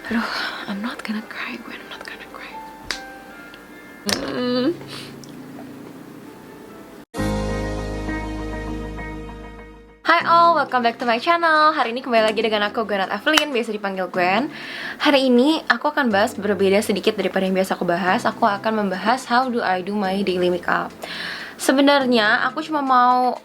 Aduh, I'm not gonna cry, Gwen. I'm not gonna cry. Hi all, welcome back to my channel. Hari ini kembali lagi dengan aku, Gwen Evelyn, biasa dipanggil Gwen. Hari ini aku akan bahas berbeda sedikit daripada yang biasa aku bahas. Aku akan membahas how do I do my daily makeup. Sebenarnya aku cuma mau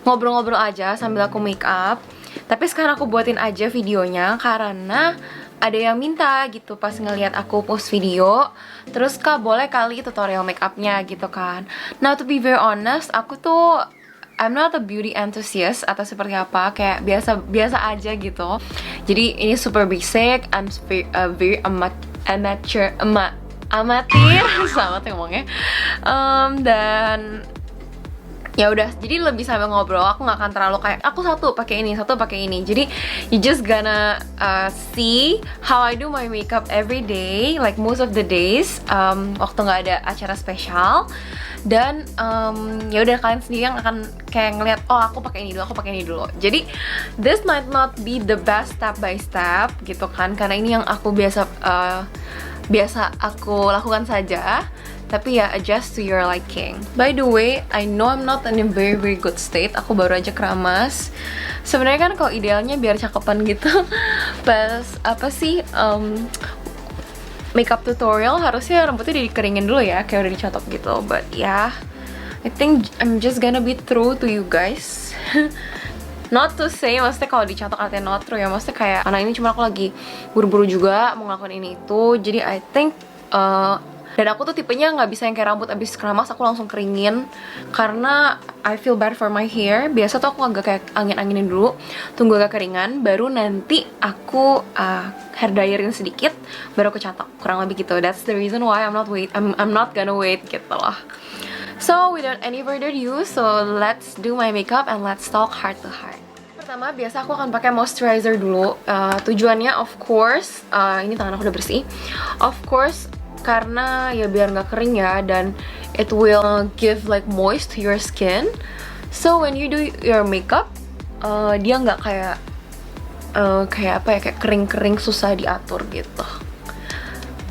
ngobrol-ngobrol aja sambil aku makeup. Tapi sekarang aku buatin aja videonya karena ada yang minta gitu pas ngeliat aku post video. Terus Kak, boleh kali tutorial makeupnya gitu kan. Nah, to be very honest, aku tuh I'm not a beauty enthusiast atau seperti apa, kayak biasa aja gitu. Jadi ini super basic, I'm very amateur, amatir, sama tuh ngomongnya. Dan ya udah, jadi lebih sambil ngobrol. Aku nggak akan terlalu kayak aku satu pakai ini, satu pakai ini. Jadi you just gonna see how I do my makeup every day, like most of the days, waktu nggak ada acara spesial. Dan ya udah, kalian sendiri yang akan kayak ngeliat, oh aku pakai ini dulu, aku pakai ini dulu. Jadi this might not be the best step by step gitu kan, karena ini yang aku biasa aku lakukan saja. Tapi ya, adjust to your liking. By the way, I know I'm not in a very good state. Aku baru aja keramas. Sebenarnya kan kalau idealnya biar cakepan gitu. Pas apa sih makeup tutorial harusnya rambutnya dikeringin dulu ya, kayak udah dicatok gitu. But yeah, I think I'm just gonna be true to you guys. Not to say, maksudnya kalau dicatok artinya not true ya. Maksudnya kayak, karena ini cuma aku lagi buru-buru juga mau ngelakuin ini itu. Jadi I think dan aku tuh tipenya nggak bisa yang kayak rambut abis keramas aku langsung keringin, karena I feel bad for my hair. Biasa tuh aku agak kayak angin-anginin dulu, tunggu agak keringan, baru nanti aku hair dryerin sedikit, baru aku catok, kurang lebih gitu. That's the reason why I'm not gonna wait gitu loh. So without any further ado, so let's do my makeup and let's talk heart to heart. Pertama, biasa aku akan pakai moisturizer dulu. Tujuannya of course, ini tangan aku udah bersih. Of course, karena ya biar nggak kering ya, dan it will give like moist to your skin. So when you do your makeup, dia nggak kayak apa ya, kayak kering-kering susah diatur gitu.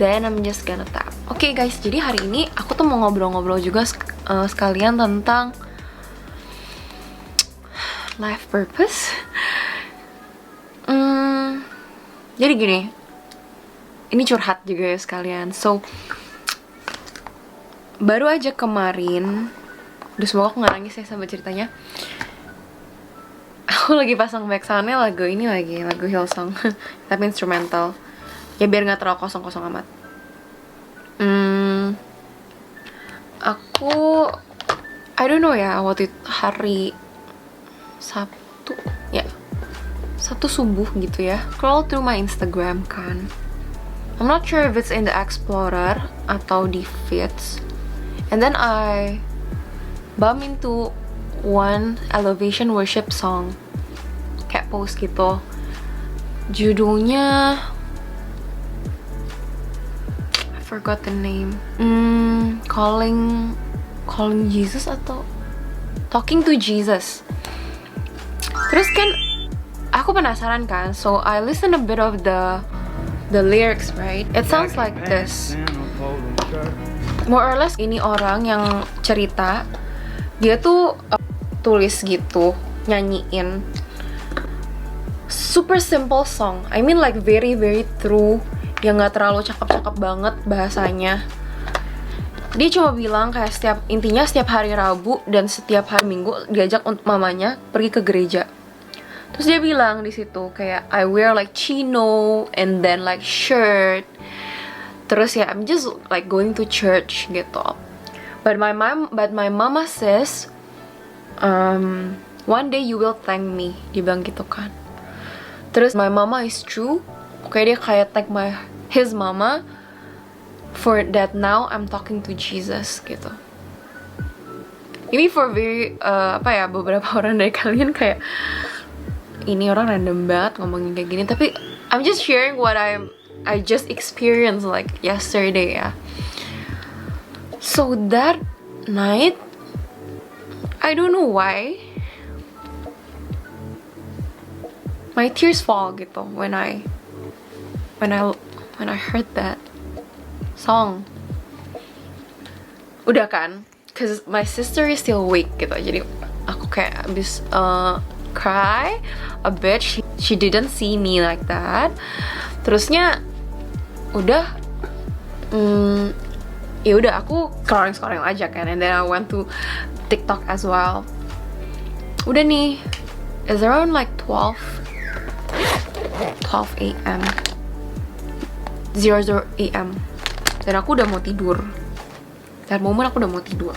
Then I'm just gonna tap. Oke guys, jadi hari ini aku tuh mau ngobrol-ngobrol juga sekalian tentang life purpose. Jadi gini, ini curhat juga ya sekalian. So, baru aja kemarin, semoga aku gak nangis ya sama ceritanya. Aku lagi pasang back soundnya lagu ini lagi, lagu Hillsong. Tapi instrumental. Ya biar gak terlalu kosong-kosong amat. Aku I don't know ya, waktu itu hari Sabtu ya, Sabtu subuh gitu ya, scroll through my Instagram kan. I'm not sure if it's in the Explorer atau di feeds, and then I bump into one Elevation worship song, kayak post gitu. Judulnya I forgot the name. Calling Jesus atau Talking to Jesus. Terus kan aku penasaran kan, so I listen a bit of the lyrics, right? It sounds like this. More or less ini orang yang cerita, dia tuh tulis gitu, nyanyiin super simple song. I mean like very true, yang gak terlalu cakep-cakep banget bahasanya. Dia cuma bilang kayak intinya setiap hari Rabu dan setiap hari Minggu diajak untuk mamanya pergi ke gereja. Terus dia bilang di situ kayak I wear like chino and then like shirt. Terus ya I'm just like going to church gitu. But my mama says one day you will thank me. Dia bilang gitu kan. Terus my mama is true. Kayak dia kayak thank his mama for that now I'm talking to Jesus gitu. Ini for very beberapa orang dari kalian kayak ini orang random banget ngomongin kayak gini, tapi I'm just sharing what I just experienced like yesterday ya. So that night, I don't know why, my tears fall gitu when I when I heard that song. Udah kan, cause my sister is still awake gitu. Jadi aku kayak abis cry a bit. She didn't see me like that. Terusnya udah ya udah aku scrolling aja kan, and then I went to TikTok as well. Udah nih, it's around like 12 a.m. 00 a.m. dan aku udah mau tidur. That moment aku udah mau tidur.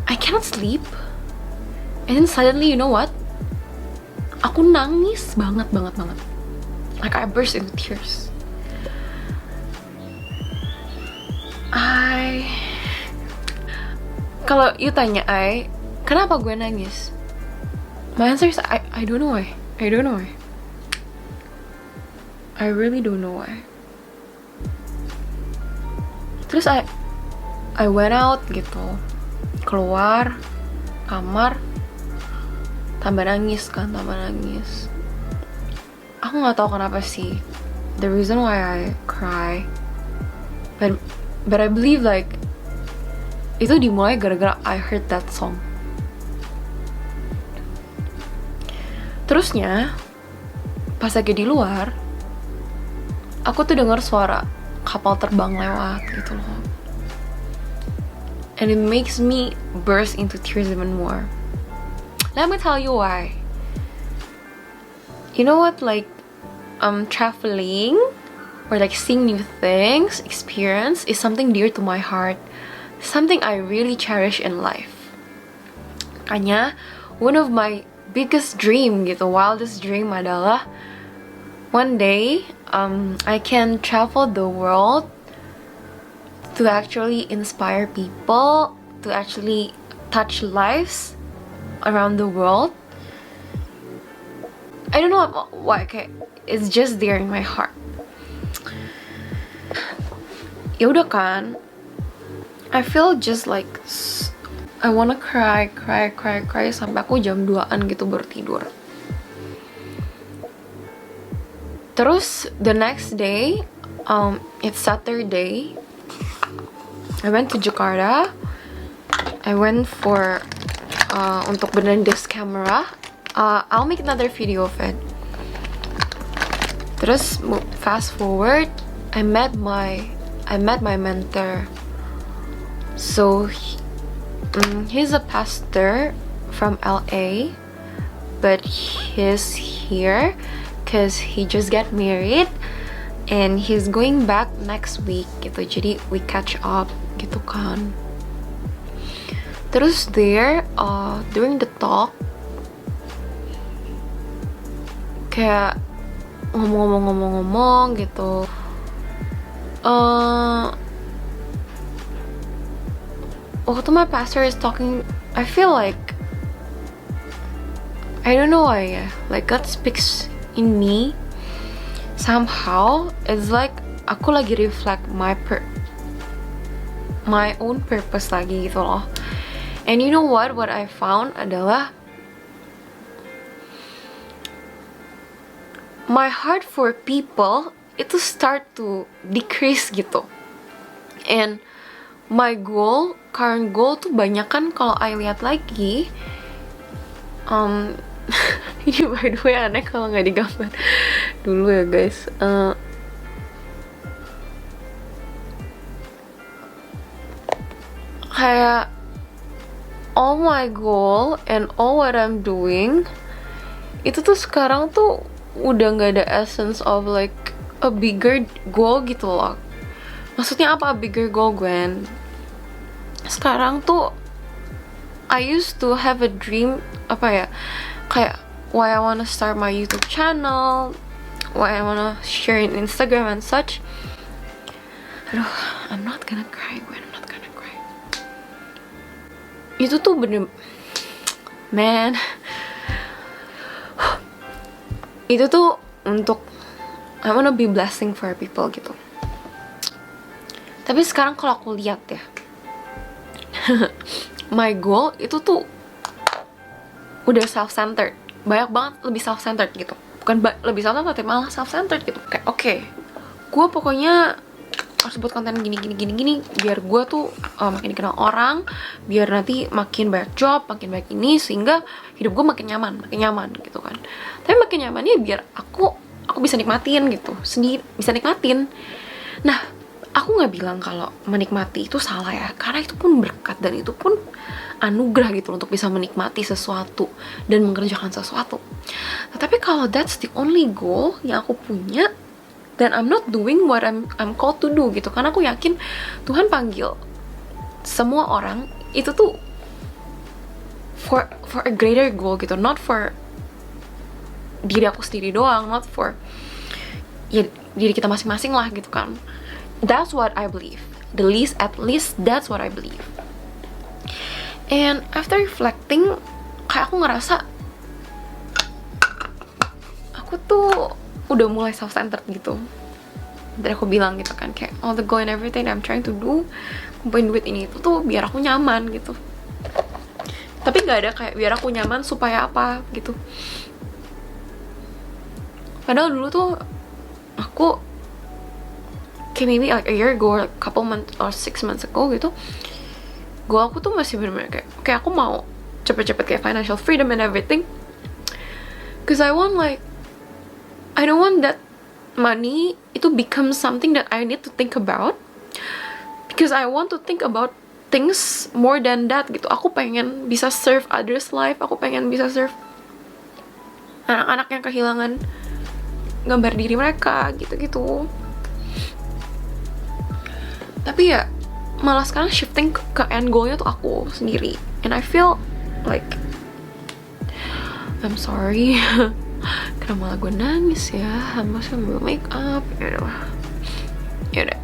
I cannot sleep. And then suddenly, you know what? Aku nangis banget. Like I burst into tears. Kalau you tanya kenapa gue nangis? My answer is I don't know why. I don't know why. I really don't know why. Terus I went out gitu, keluar kamar, tambah nangis. Aku nggak tahu kenapa sih, the reason why I cry, but I believe like itu dimulai gara-gara I heard that song. Terusnya pas lagi di luar, aku tuh dengar suara kapal terbang lewat gitu loh. And it makes me burst into tears even more. Let me tell you why. You know what, like traveling or like seeing new things, experience is something dear to my heart. Something I really cherish in life. Makanya one of my biggest dream gitu, wildest dream adalah one day I can travel the world to actually inspire people, to actually touch lives around the world. I don't know why, kayak it's just there in my heart. Ya udah kan, I feel just like I wanna cry sampai aku jam 2-an gitu baru tidur. Terus the next day, it's Saturday, I went to Jakarta. I went for untuk benerin this camera. I'll make another video of it. Terus fast forward, I met my mentor. So he's a pastor from LA, but he's here because he just got married and he's going back next week gitu. Jadi we catch up gitu kan. Terus there during the talk kayak ngomong gitu. Waktu my pastor is talking, I feel like I don't know why ya, like God speaks in me somehow. It's like aku lagi reflect my own purpose lagi gitu loh. And you know what I found adalah my heart for people itu start to decrease gitu. And my current goal tuh banyak kan kalau I lihat lagi. Ini by the way aneh kalau nggak digambar dulu ya guys. Kayak all my goal and all what I'm doing itu tuh sekarang tuh udah nggak ada essence of like a bigger goal gitu loh. Maksudnya apa a bigger goal, Gwen? Sekarang tuh I used to have a dream, apa ya, kayak why I wanna start my YouTube channel, why I wanna share in Instagram and such. Aduh, I'm not gonna cry, Gwen, I'm not gonna cry. Itu tuh bener, man. Itu tuh untuk I wanna be blessing for people gitu. Tapi sekarang kalau aku lihat ya, my goal itu tuh udah self-centered, banyak banget lebih self-centered gitu. bukan lebih self-centered tapi malah self-centered gitu. Kayak oke, gue pokoknya harus buat konten gini biar gue tuh makin dikenal orang, biar nanti makin banyak job, makin banyak ini, sehingga hidup gue makin nyaman gitu kan. Tapi makin nyamannya biar aku bisa nikmatin gitu sendiri, bisa nikmatin. Nah, aku nggak bilang kalau menikmati itu salah ya, karena itu pun berkat dan itu pun anugerah gitu untuk bisa menikmati sesuatu dan mengerjakan sesuatu. Tetapi kalau that's the only goal yang aku punya, dan I'm not doing what I'm called to do gitu. Karena aku yakin Tuhan panggil semua orang itu tuh for a greater goal gitu, not for diri aku sendiri doang, not for ya diri kita masing-masing lah gitu kan. That's what I believe. At least that's what I believe. And after reflecting, kayak aku ngerasa aku tuh udah mulai self-centered gitu. Dan aku bilang gitu kan, kayak all the goal and everything I'm trying to do, kumpulin duit ini itu tuh biar aku nyaman gitu. Tapi nggak ada kayak biar aku nyaman supaya apa gitu. Padahal dulu tuh aku kayak maybe like a year ago, or like couple months or 6 months ago gitu, goal aku tuh masih bener-bener kayak aku mau cepet-cepet kayak financial freedom and everything. Cause I don't want that money itu become something that I need to think about, because I want to think about things more than that gitu. Aku pengen bisa serve others life, aku pengen bisa serve anak-anak yang kehilangan gambar diri mereka gitu-gitu. Tapi ya malah sekarang shifting ke end goalnya tuh aku sendiri, and I feel like I'm sorry. Kenapa malah gue nangis ya? Hamba sambil make up. Yaudah.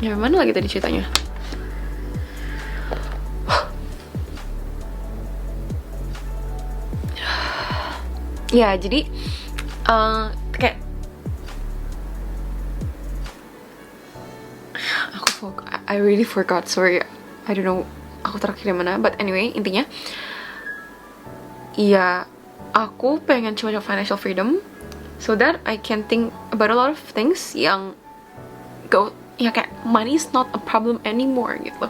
Ya mana lagi tadi ceritanya? Ya jadi kayak I really forgot, sorry. I don't know aku terakhir mana, but anyway, intinya ya aku pengen coba financial freedom so that I can think about a lot of things yang ya kayak money is not a problem anymore gitu.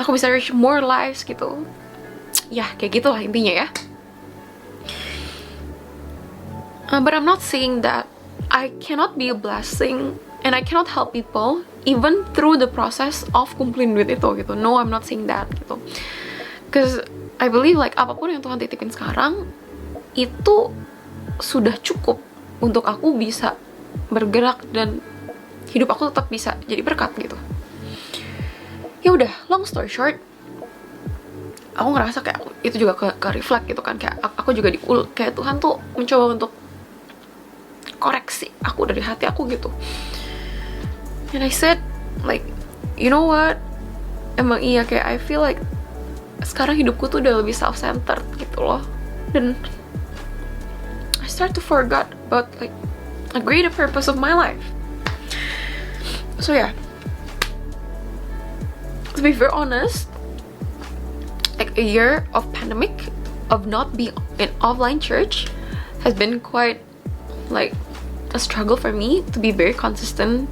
Aku bisa reach more lives gitu. Ya kayak gitu lah intinya ya. But I'm not saying that I cannot be a blessing and I cannot help people even through the process of kumpulin duit itu gitu. No, I'm not saying that gitu. Because I believe like apapun yang Tuhan titipin sekarang itu sudah cukup untuk aku bisa bergerak dan hidup aku tetap bisa jadi berkat gitu. Ya udah, long story short, aku ngerasa kayak itu juga ke reflect gitu kan, kayak aku juga kayak Tuhan tuh mencoba untuk koreksi aku dari hati aku gitu. And I said like, you know what, emang iya, kayak I feel like sekarang hidupku tuh udah lebih self-centered gitu loh. Dan I start to forget about like a greater purpose of my life. So yeah, to be very honest, like a year of pandemic, of not being in offline church, has been quite like a struggle for me to be very consistent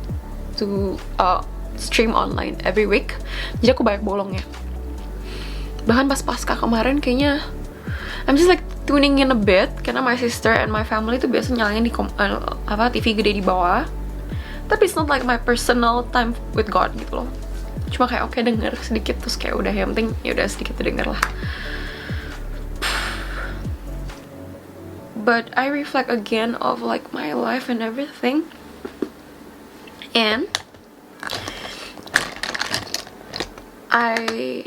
to stream online every week. Jadi aku banyak bolongnya. Bahkan pas pasca kemarin kayaknya I'm just like tuning in a bit, karena my sister and my family tuh biasa nyalain di TV gede di bawah. Tapi it's not like my personal time with God gitu loh. Cuma kayak oke, denger sedikit terus kayak udah, yang penting ya udah sedikit denger lah. But I reflect again of like my life and everything, and I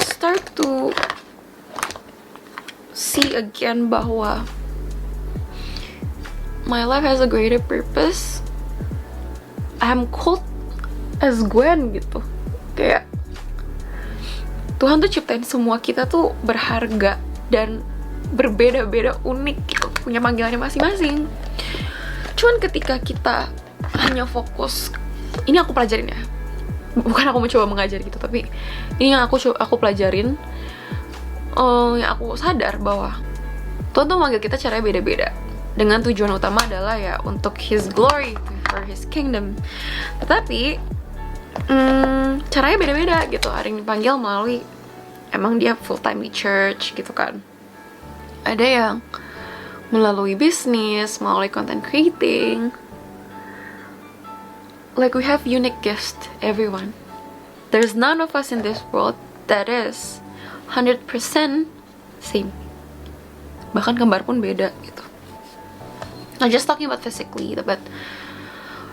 start to see again bahwa my life has a greater purpose. I'm called as Gwen gitu. Kayak Tuhan tuh ciptain semua kita tuh berharga dan berbeda-beda, unik gitu, punya panggilannya masing-masing. Cuman ketika kita hanya fokus, ini aku pelajarin ya, bukan aku mencoba mengajar gitu, tapi ini yang aku pelajarin, yang aku sadar bahwa Tuhan tuh manggil kita caranya beda-beda, dengan tujuan utama adalah ya untuk His glory, for His kingdom. Tetapi caranya beda-beda gitu. Ada yang dipanggil melalui emang dia full time di church gitu kan, ada yang melalui bisnis, melalui content creating. Like, we have unique gifts, everyone. There's none of us in this world that is 100% same. Bahkan kembar pun beda gitu. Not just talking about physically, but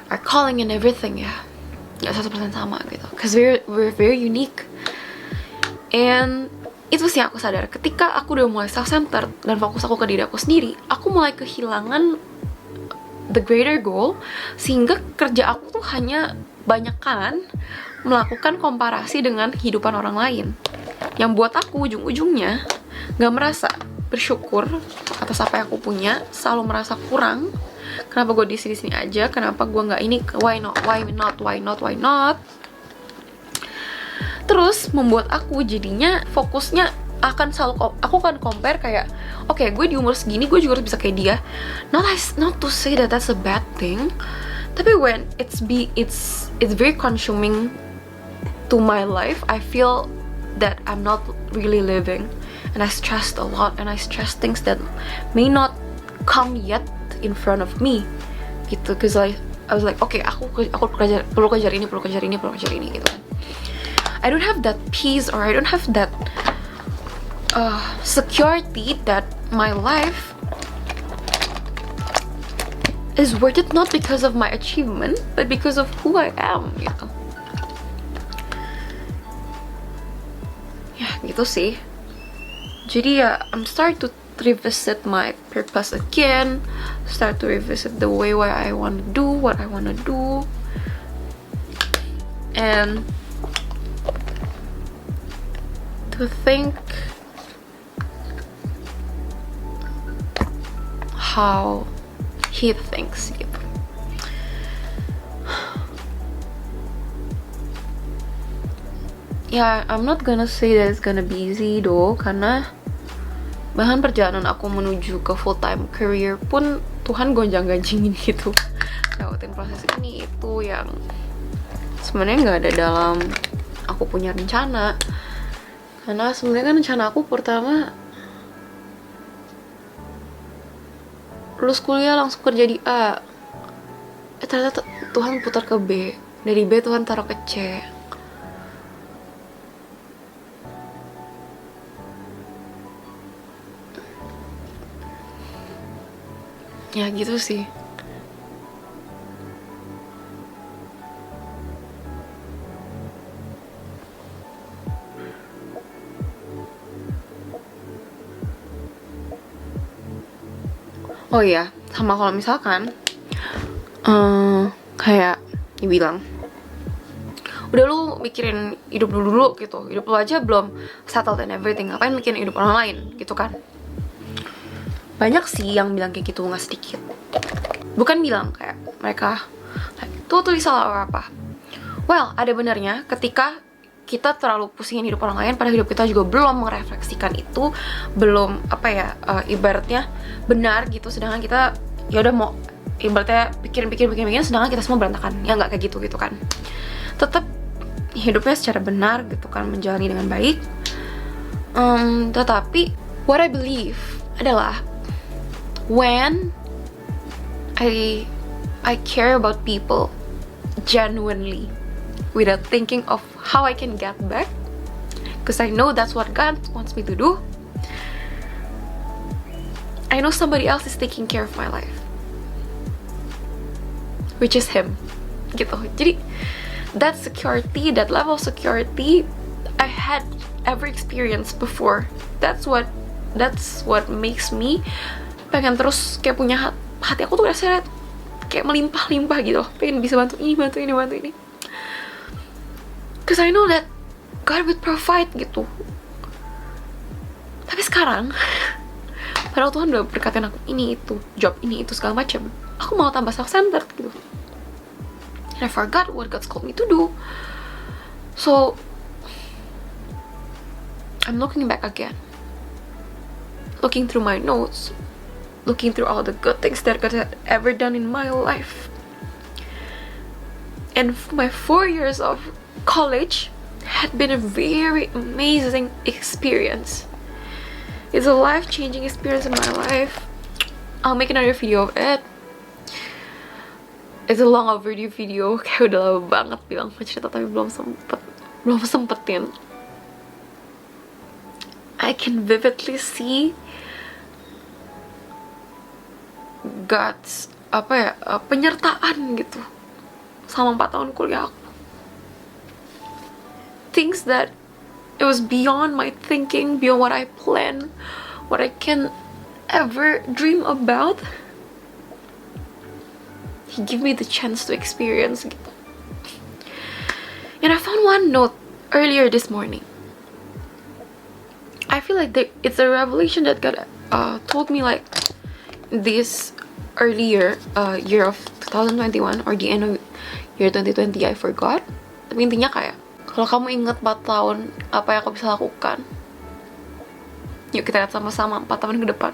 our calling and everything ya. Gak 100% sama gitu. Cause we're very unique. And itu sih yang aku sadar. Ketika aku udah mulai self-centered dan fokus aku ke diri aku sendiri, aku mulai kehilangan the greater goal, sehingga kerja aku tuh hanya banyakan melakukan komparasi dengan kehidupan orang lain, yang buat aku ujung-ujungnya gak merasa bersyukur atas apa yang aku punya, selalu merasa kurang. Kenapa gue di sini aja, kenapa gue nggak ini, why not. Terus membuat aku jadinya fokusnya akan selalu, aku akan compare kayak, oke, gue di umur segini gue juga harus bisa kayak dia. Not to say that that's a bad thing, tapi when it's very consuming to my life, I feel that I'm not really living, and I stressed a lot, and I stressed things that may not come yet in front of me gitu. Cause I was like, okay, aku perlu kejar ini gitu kan. I don't have that peace, or I don't have that security that my life is worth it, not because of my achievement, but because of who I am gitu. Ya gitu sih. Jadi ya, I'm start to revisit my purpose again, start to revisit the way why I want to do what I want to do, and to think how he thinks gitu. Ya, I'm not gonna say that it's gonna be easy though, karena bahkan perjalanan aku menuju ke full time career pun Tuhan gonjang-ganjingin gitu, lewatin proses ini itu yang sebenarnya nggak ada dalam aku punya rencana. Karena sebenarnya kan rencana aku pertama lulus kuliah langsung kerja di A, ternyata Tuhan putar ke B, dari B Tuhan taruh ke C. Ya gitu sih. Oh iya, sama kalau misalkan kayak dibilang, udah lu mikirin hidup lu dulu gitu, hidup lu aja belum settled and everything, ngapain mikirin hidup orang lain gitu kan. Banyak sih yang bilang kayak gitu, nggak sedikit. Bukan bilang kayak mereka tuh salah apa. Well, ada benarnya ketika kita terlalu pusingin hidup orang lain, pada hidup kita juga belum merefleksikan itu, belum ibaratnya benar gitu. Sedangkan kita ya udah mau ibaratnya pikirin, sedangkan kita semua berantakan. Ya nggak kayak gitu kan. Tetap hidupnya secara benar gitu kan, menjalani dengan baik. Tetapi what I believe adalah when I care about people genuinely, without thinking of how I can get back, because I know that's what God wants me to do. I know somebody else is taking care of my life, which is Him gitu. Jadi that security, that level of security I had ever experienced before, that's what makes me pengen terus kayak punya hati aku tuh rasanya kayak melimpah-limpah gitu, pengen bisa bantu ini. Cause I know that God will provide gitu. Tapi sekarang padahal Tuhan udah berkatin aku ini itu, job ini itu segala macam, aku mau tambah self-centered gitu. And I forgot what God's called me to do. So I'm looking back again, looking through my notes, looking through all the good things that I had ever done in my life. And my 4 years of college had been a very amazing experience. It's a life-changing experience in my life. I'll make another video of it. It's a long overdue video. Kayak udah lama banget bilang mau cerita tapi belum sempetin. I can vividly see God's penyertaan gitu sama 4 tahun kuliah aku. Things that it was beyond my thinking, beyond what I planned, what I can ever dream about. He gave me the chance to experience gitu. And I found one note earlier this morning. I feel like it's a revelation that God told me like this earlier year of 2021 or the end of year 2020. I forgot. Tapi intinya kayak kalau kamu ingat 4 tahun apa yang aku bisa lakukan, yuk kita lihat sama-sama 4 tahun ke depan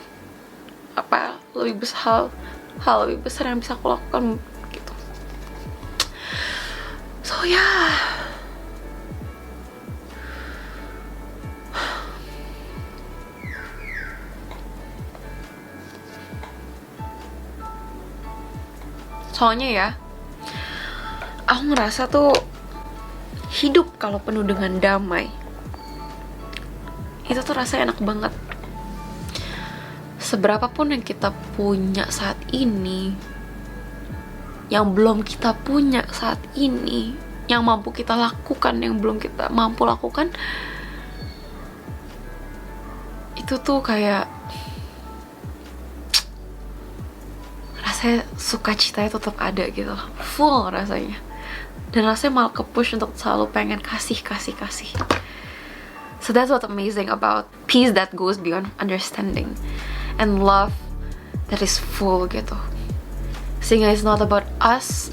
apa lebih besar, hal lebih besar yang bisa aku lakukan gitu. So yeah, soalnya ya aku ngerasa tuh hidup kalau penuh dengan damai itu tuh rasanya enak banget. Seberapapun yang kita punya saat ini, yang belum kita punya saat ini, yang mampu kita lakukan, yang belum kita mampu lakukan, itu tuh kayak rasanya sukacita itu tetap ada gitu, full rasanya. Dan rasanya malah ke-push untuk selalu pengen kasih. So that's what's amazing about peace that goes beyond understanding and love that is full gitu. Sehingga it's not about us,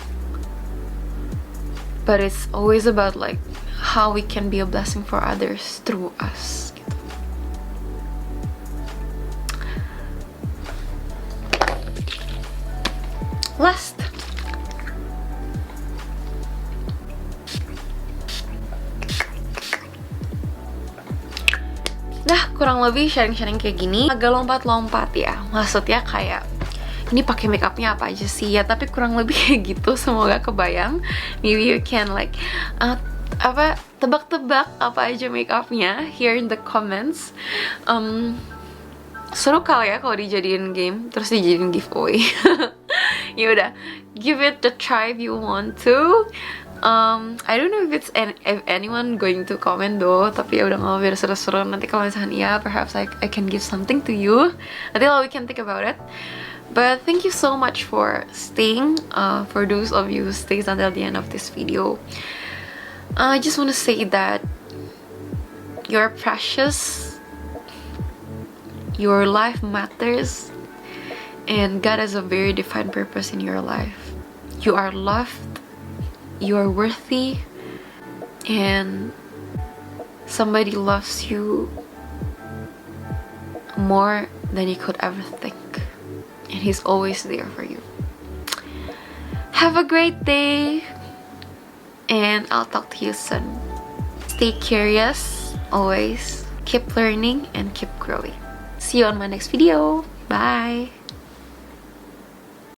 but it's always about like how we can be a blessing for others through us gitu. Last, kurang lebih sharing-sharing kayak gini, agak lompat-lompat ya. Maksudnya kayak ini pakai makeupnya apa aja sih ya, tapi kurang lebih kayak gitu. Semoga kebayang. Maybe you can like tebak-tebak apa aja makeupnya here in the comments. Seru kali ya kalau dijadiin game terus dijadiin giveaway. Yaudah, give it the try if you want to. I don't know if anyone going to comment though, tapi ya udah nggak biar seru-seru. Nanti kalau misalnya ya, perhaps I can give something to you. Nanti we can think about it. But thank you so much for staying. For those of you who stays until the end of this video, I just want to say that you're precious. Your life matters, and God has a very defined purpose in your life. You are loved. You are worthy, and somebody loves you more than you could ever think, and He's always there for you. Have a great day, and I'll talk to you soon. Stay curious always, keep learning and keep growing. See you on my next video. Bye.